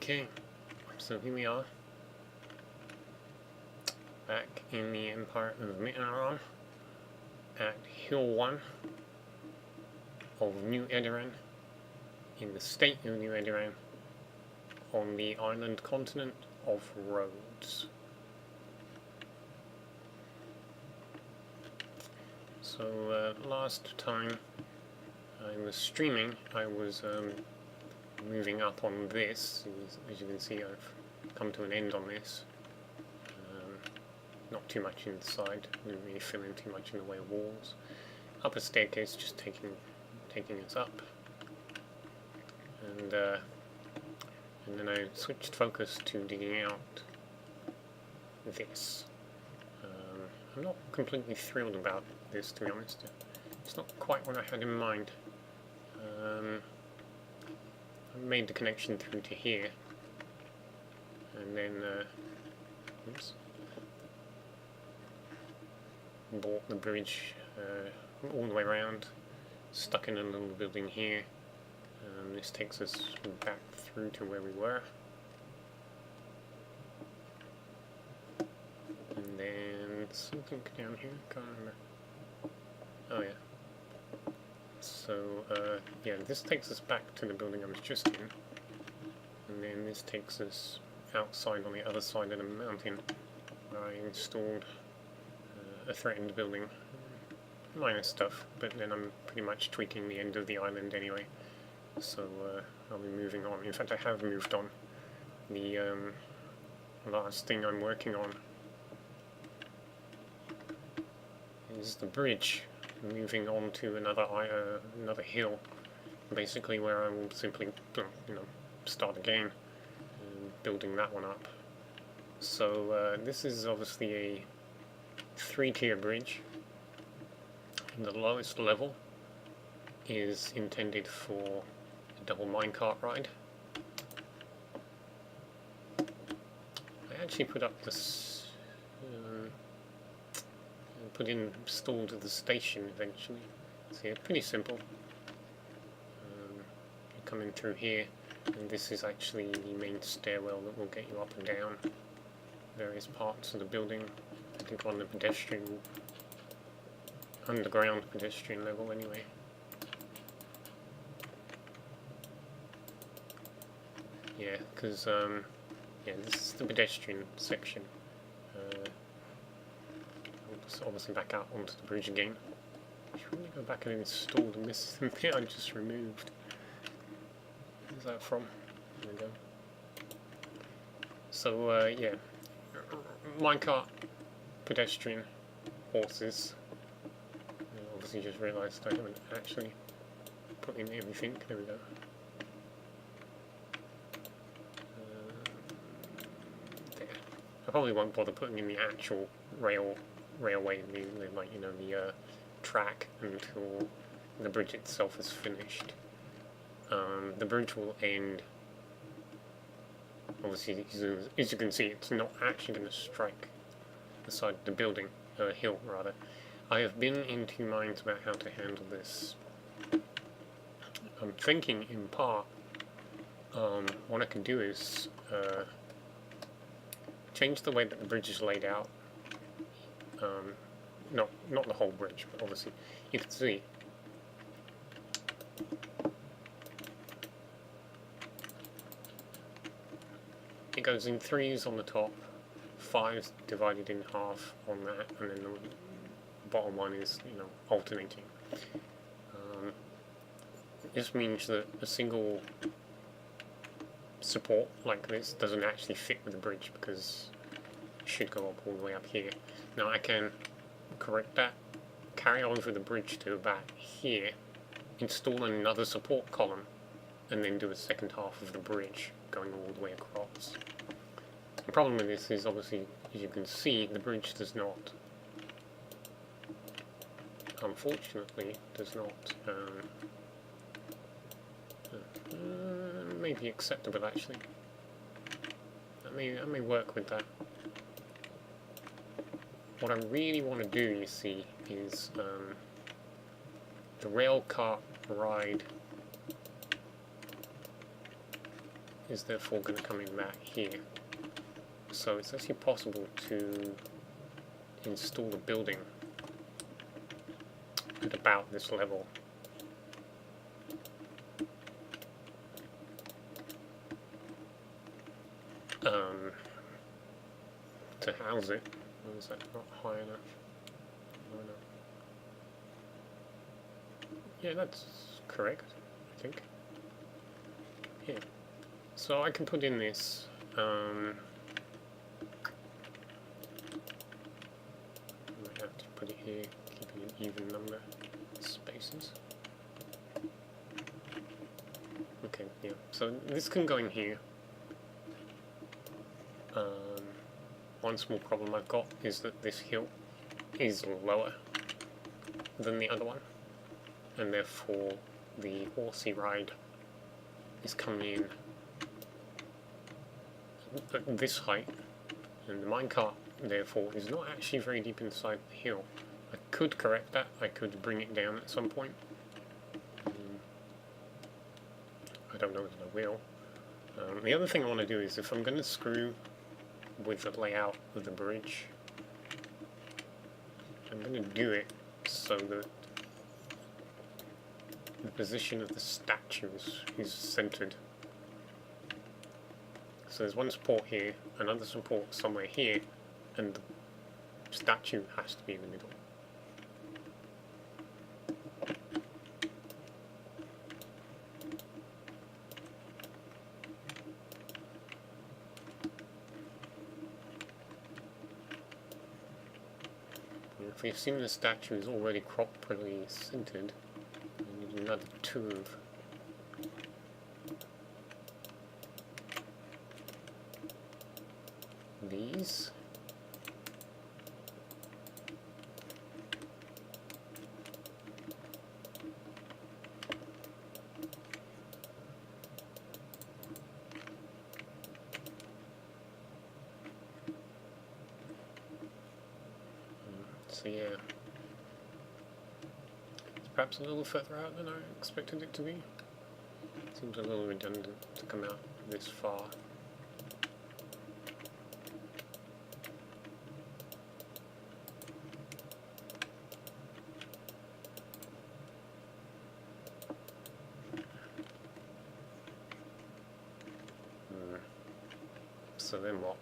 Okay, so here we are, back in the Empire of Edorahn, at Hill 1 of New Edorahn, in the state of New Edorahn, on the island continent of Rhodes. So last time I was streaming, I was moving up on this. As you can see, I've come to an end on this. Not too much inside, didn't really fill in too much in the way of walls. Up a staircase, just taking us up. And then I switched focus to digging out this. I'm not completely thrilled about this, to be honest. It's not quite what I had in mind. I made the connection through to here, and then bought the bridge all the way around, stuck in a little building here. This takes us back through to where we were, and then something down here, can't remember. Oh yeah. So yeah, this takes us back to the building I was just in, and then this takes us outside on the other side of the mountain where I installed a threatened building. Minor stuff, but then I'm pretty much tweaking the end of the island anyway, so I'll be moving on. In fact, I have moved on. The last thing I'm working on is the bridge, moving on to another hill, basically, where I will simply, start again, building that one up. So this is obviously a 3-tier bridge. The lowest level is intended for a double minecart ride. I actually put up this, installed the station eventually. So yeah, pretty simple. You come in through here, and this is actually the main stairwell that will get you up and down various parts of the building. I think on the underground pedestrian level anyway. Yeah, because this is the pedestrian section. I'll obviously back out onto the bridge again. I should really go back and install the missing bit I just removed. Where's that from? There we go. So yeah, minecart, pedestrian, horses. Obviously just realised I haven't actually put in everything. There we go. There. I probably won't bother putting in the actual railway, the track until the bridge itself is finished. The bridge will end. Obviously, as you can see, it's not actually going to strike the side of the building, hill rather. I have been in two minds about how to handle this. I'm thinking, in part, what I can do is change the way that the bridge is laid out. Not the whole bridge, but obviously you can see. It goes in 3s on the top, 5s divided in half on that, and then the bottom one is, alternating. This means that a single support like this doesn't actually fit with the bridge, because it should go up all the way up here. Now I can correct that, carry on with the bridge to about here, install another support column, and then do a second half of the bridge going all the way across. The problem with this is, obviously, as you can see, the bridge does not, unfortunately, may be acceptable actually. I may work with that. What I really want to do, you see, is the rail cart ride is therefore going to come in back here. So it's actually possible to install a building at about this level. To house it. Or is that not high enough? Low enough? Yeah, that's correct, I think. Yeah. So I can put in this. I might have to put it here, keeping an even number of spaces. Okay, yeah. So this can go in here. One small problem I've got is that this hill is lower than the other one, and therefore the horsey ride is coming in at this height, and the minecart therefore is not actually very deep inside the hill. I could correct that, I could bring it down at some point. I don't know if I will. The other thing I want to do is, if I'm going to screw with the layout of the bridge, I'm going to do it so that the position of the statues is centered. So there's one support here, another support somewhere here, and the statue has to be in the middle. If we assume the statue is already properly centered, we need another two of these. So yeah, it's perhaps a little further out than I expected it to be. Seems a little redundant to come out this far. So then what?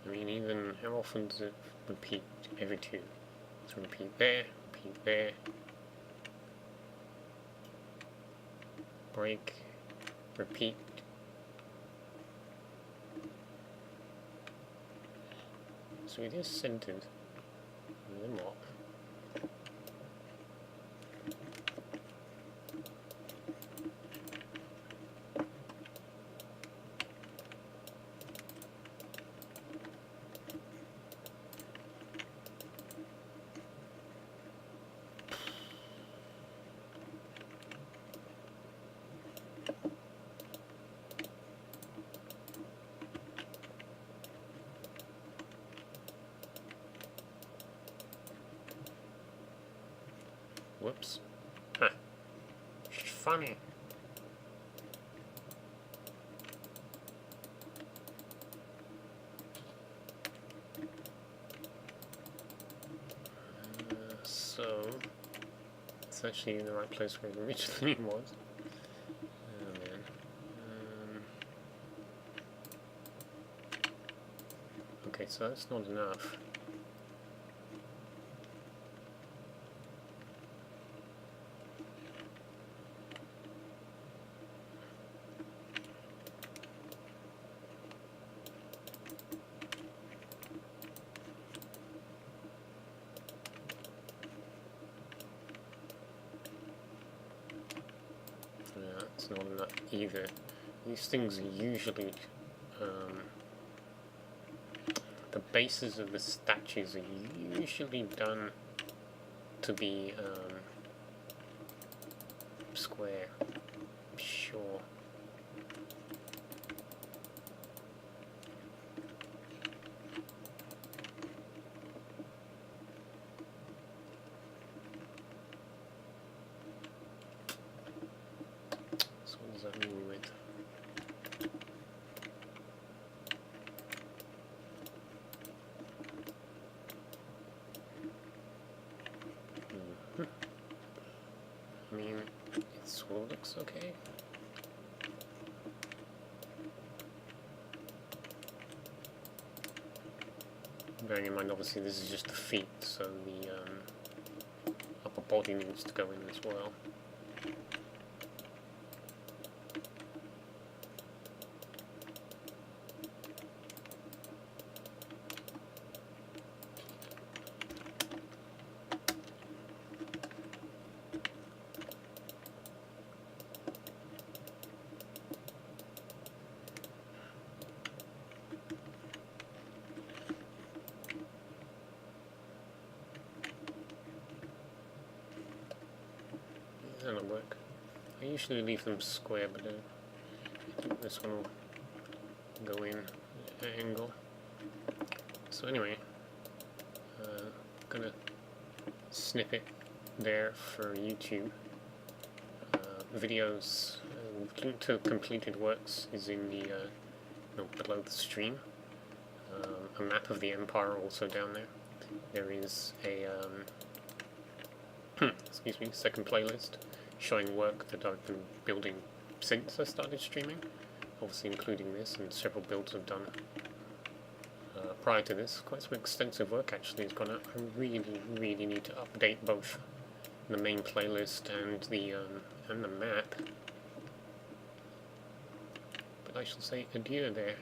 I mean, even how often does it repeat? Every two. So repeat there, break, repeat. So it is centered. And then what? Whoops. Huh. Funny. So it's actually in the right place where it originally was. Oh man. Okay, so that's not enough. It's not enough either. These things are usually, the bases of the statues are usually done to be square, I'm sure. I mean, it sort of looks okay. Bearing in mind, obviously, this is just the feet, so the upper body needs to go in as well. That'll work. I usually leave them square, but I think this one will go in at an angle. So anyway, gonna snip it there for YouTube. Videos, link to completed works is in the below the stream. A map of the Empire also down there. There is a excuse me, second playlist showing work that I've been building since I started streaming, obviously including this, and several builds I've done prior to this. Quite some extensive work actually has gone up. I really need to update both the main playlist and the map. But I shall say adieu there.